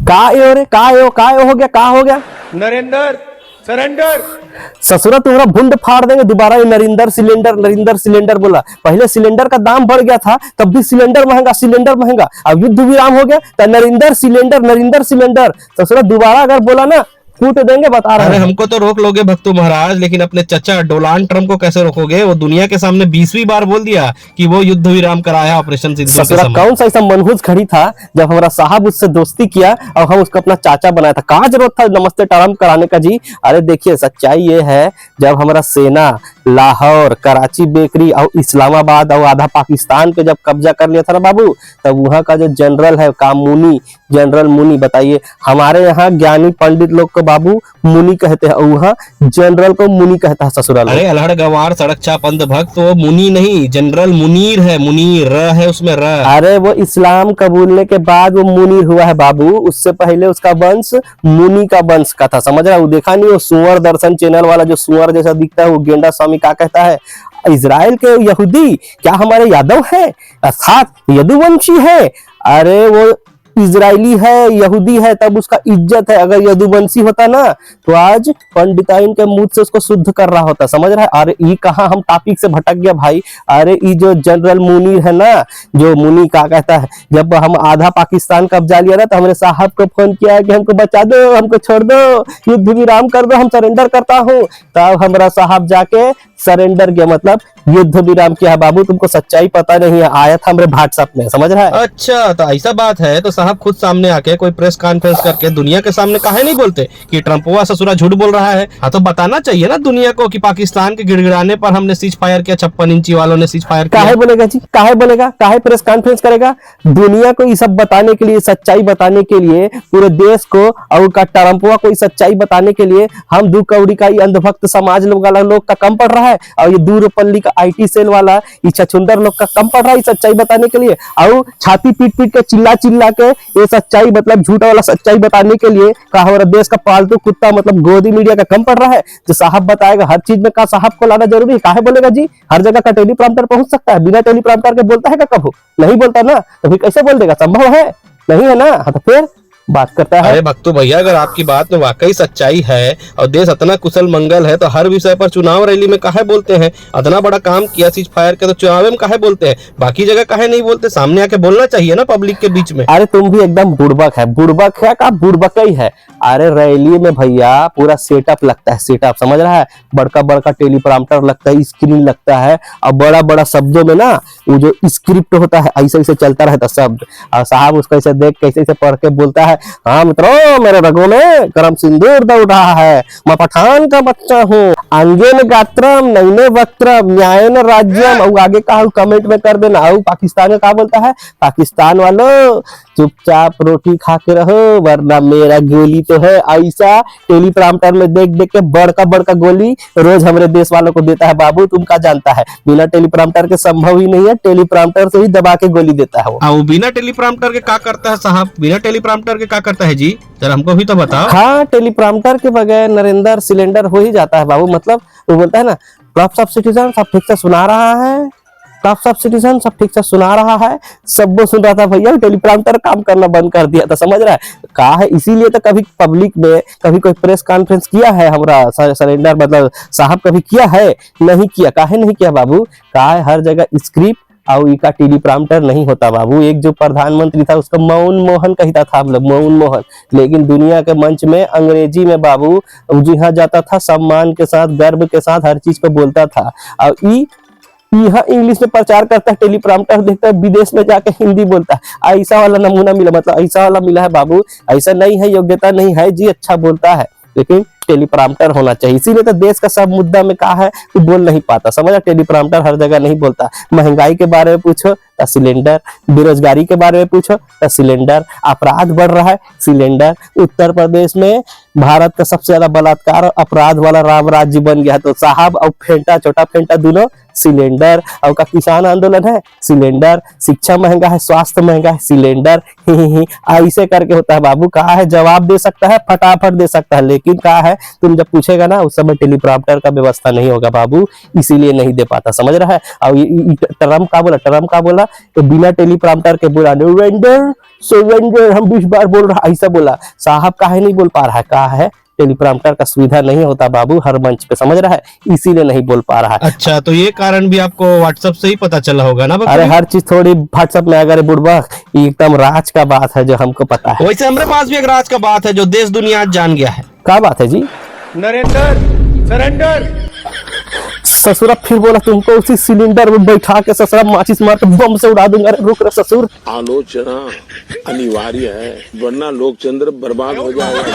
का हो गया, का हो गया? नरेंद्र सरेंडर। ससुरा तुम्हारा भुंड फाड़ देंगे दोबारा। ये नरिंदर सिलेंडर बोला। पहले सिलेंडर का दाम बढ़ गया था, तब भी सिलेंडर महंगा। अब युद्ध विराम हो गया तो नरिंदर सिलेंडर। ससुरा दोबारा अगर बोला ना कूट देंगे, बता रहे अरे हैं। हमको तो रोक लोगे भक्तू महाराज, लेकिन अपने चचा डोनाल्ड ट्रम्प को कैसे रोकोगे? वो दुनिया के सामने 20वीं बार बोल दिया कि वो युद्ध विराम कराया ऑपरेशन सिंदूर के ससुरा समय। कौन सा ऐसा मनहूस घड़ी था जब हमारा साहब उससे दोस्ती किया और हम उसको अपना चाचा बनाया था? कहाँ जरूरत था नमस्ते टारम कराने का जी? अरे देखिए, सच्चाई ये है, जब हमारा सेना लाहौर, कराची, बेकरी और इस्लामाबाद और आधा पाकिस्तान पे जब कब्जा कर लिया था ना बाबू, तब वहाँ का जो जनरल है जनरल मुनी, बताइए, हमारे यहाँ ज्ञानी पंडित लोग को बाबू मुनि कहते हैं और वहाँ जनरल को मुनि कहता है ससुराल। अरे अल्हड़ गंवार सड़क छाप अंध भक्त, वो मुनि नहीं, जनरल मुनीर है। मुनीर र है उसमें, र। अरे वो इस्लाम कबूलने के बाद वो मुनीर हुआ है बाबू, उससे पहले उसका वंश मुनि का वंश का था, समझ रहा है? वो देखा नहीं, वो सुअर दर्शन चैनल वाला जो सुअर जैसा दिखता है, वो गेंडा स्वामी क्या कहता है? इजराइल के यहूदी क्या हमारे यादव है, अर्थात यदुवंशी है? अरे वो इजरायली है, यहूदी है, तब उसका इज्जत है। अगर यदुवंशी होता ना तो आज पंडिताइन के मुंह से उसको शुद्ध कर रहा होता, समझ रहा है? अरे ये कहाँ हम टॉपिक से भटक गया भाई। अरे ये जो जनरल मुनी है ना, जो मुनी क्या कहता है, जब हम आधा पाकिस्तान कब्जा लिया ना तो हमारे साहब को फोन किया कि हमको बचा दो, हमको छोड़ दो, युद्ध विराम कर दो, हम सरेंडर करता हूँ। तब हमारा साहब जाके सरेंडर किया, मतलब युद्ध विराम किया। बाबू तुमको सच्चाई पता नहीं है, आया था हमारे व्हाट्सएप में, समझ रहा है? अच्छा तो ऐसा बात है, तो साहब खुद सामने आके कोई प्रेस कॉन्फ्रेंस करके दुनिया के सामने काहे नहीं बोलते कि ट्रम्पवा ससुरा झूठ बोल रहा है? हाँ तो बताना चाहिए ना दुनिया को कि पाकिस्तान के गिड़गिड़ाने पर हमने सीज फायर किया, 56 इंची वालों ने सीज फायर किया। काहे बोलेगा जी, काहे बोलेगा, काहे प्रेस कॉन्फ्रेंस करेगा? दुनिया को ये सब बताने के लिए, सच्चाई बताने के लिए, पूरे देश को और का ट्रम्पवा को सच्चाई बताने के लिए हम दू कौड़ी का अंधभक्त समाज लोग का कम पड़ रहा है, और ये दूरपल्ली का IT सेल वाला ये छछुंदर लोग का कम पड़ रहा है सच्चाई बताने के लिए? और छाती पीट के चिल्ला के ये सच्चाई, मतलब झूठा वाला सच्चाई बताने के लिए का हमारा देश का पालतू कुत्ता, मतलब गोदी मीडिया का कम पड़ रहा है? जो साहब बताएगा हर चीज में, का साहब को लाना जरूरी है? काहे बोलेगा जी? हर जगह का टेलीप्रॉम्प्टर पहुंच सकता है, बिना टेलीप्रॉम्प्टर के बोलता है का कभी? नहीं बोलता ना, तो फिर कैसे बोल देगा? संभव है? नहीं है ना? हाँ तो फिर बात करता है। अरे भक्तू भैया, अगर आपकी बात में वाकई सच्चाई है और देश इतना कुशल मंगल है, तो हर विषय पर चुनाव रैली में काहे बोलते हैं? इतना बड़ा काम किया सीज फायर के, तो चुनाव में काहे बोलते हैं? बाकी जगह काहे नहीं बोलते? सामने आके बोलना चाहिए ना पब्लिक के बीच में। अरे तुम भी एकदम बुड़बक है का बुड़बक ही है। अरे रैली में भैया पूरा सेटअप लगता है, सेटअप, समझ रहा है? बड़का टेलीप्रॉम्प्टर लगता है, स्क्रीन लगता है, और बड़ा शब्दों में ना वो जो स्क्रिप्ट होता है ऐसे चलता रहता शब्द, और साहब उसको ऐसे देख कैसे पढ़ के बोलता है, हाँ मित्रों, मेरे रगों में गरम सिंदूर दौड़ रहा है, मैं पठान का बच्चा हूँ, अंगेन गात्रम नैने वक्त्रम न्यायन राज्यम। और आगे का कमेंट में कर देना। और पाकिस्तान में क्या बोलता है? पाकिस्तान वालों चुपचाप रोटी खा के रहो वरना मेरा गोली तो है। ऐसा टेलीप्रॉम्प्टर में देख के बड़का गोली रोज हमारे देश वालों को देता है बाबू। तुम क्या जानता है? बिना टेलीप्रॉम्प्टर के संभव ही नहीं है, टेलीप्रॉम्प्टर से ही दबा के गोली देता है वो। बिना टेलीप्रॉम्प्टर के क्या करता है साहब? बिना टेलीप्रॉम्प्टर के क्या करता है जी? जरा हमको भी तो बताओ। हाँ, टेलीप्रॉम्प्टर के बगैर नरेंद्र सिलेंडर हो ही जाता है बाबू। मतलब वो बोलता है ना, क्लब्स ऑफ सिटीजन सब ठीक से सुना रहा है, क्लब्स ऑफ सिटीजन सब ठीक से सुना रहा है, सब वो सुन रहा था भैया, टेलीप्रॉम्प्टर काम करना बंद कर दिया था, समझ रहा है? कहा है इसीलिए तो कभी पब्लिक में कभी कोई प्रेस कॉन्फ्रेंस किया है हमारा सरेंडर, मतलब साहब कभी किया है? नहीं किया। काहे नहीं किया बाबू? कहा है हर जगह स्क्रिप्ट और इका टेलीप्रॉम्प्टर नहीं होता बाबू। एक जो प्रधानमंत्री था उसका मौन मोहन कहता था हम लोग, मौन मोहन, लेकिन दुनिया के मंच में अंग्रेजी में बाबू जहाँ जाता था सम्मान के साथ, गर्व के साथ हर चीज को बोलता था। और यहाँ इंग्लिश में प्रचार करता है, टेलीप्रॉम्प्टर देखता है, विदेश में जाके हिंदी बोलता है। ऐसा वाला नमूना मिला, मतलब ऐसा वाला मिला है बाबू। ऐसा नहीं है, योग्यता नहीं है जी, अच्छा बोलता है लेकिन टेलीप्रॉम्प्टर होना चाहिए। इसीलिए तो देश का सब मुद्दा में कहा है कि बोल नहीं पाता, समझा? टेलीप्रॉम्प्टर हर जगह नहीं बोलता। महंगाई के बारे में पूछो तो सिलेंडर, बेरोजगारी के बारे में पूछो तो सिलेंडर, अपराध बढ़ रहा है सिलेंडर, उत्तर प्रदेश में भारत का सबसे ज्यादा बलात्कार और अपराध वाला राम राज्य बन गया तो साहब, और फेंटा छोटा फेंटा दोनों सिलेंडर, और का किसान आंदोलन है सिलेंडर, शिक्षा महंगा है, स्वास्थ्य महंगा है सिलेंडर, ही ऐसे करके होता है बाबू। कहा है जवाब दे सकता है, फटाफट दे सकता है, लेकिन कहा है तुम जब पूछेगा ना उस समय टेलीप्रॉम्प्टर का व्यवस्था नहीं होगा बाबू, इसीलिए नहीं दे पाता, समझ रहा है? और ट्रम्प का बोला, तो बिना टेलीप्रॉम्प्टर के बोला नरेंद्र सरेंडर हम 20 बार बोल रहा, ऐसा बोला। साहब काहे नहीं बोल पा रहा है, कहा है टेलीप्रॉम्प्टर का सुविधा नहीं होता बाबू हर मंच पे, समझ रहा है, इसीलिए नहीं बोल पा रहा है। अच्छा, तो ये कारण भी आपको व्हाट्सएप से ही पता चला होगा ना अरे हर चीज थोड़ी व्हाट्सएप में अगर बुढ़वा, एकदम राज का बात है जो हमको पता है। वैसे हमारे पास भी एक राज का बात है जो देश दुनिया आज जान गया है। क्या बात है जी? नरेंद्र सरेंडर। ससुरा फिर बोला तुमको उसी सिलेंडर में बैठा के ससुरा माचिस मार के बम से उड़ा दूंगा। अरे रुक रे ससुर। आलोचना अनिवार्य है, वरना लोकतंत्र बर्बाद हो जाएगा।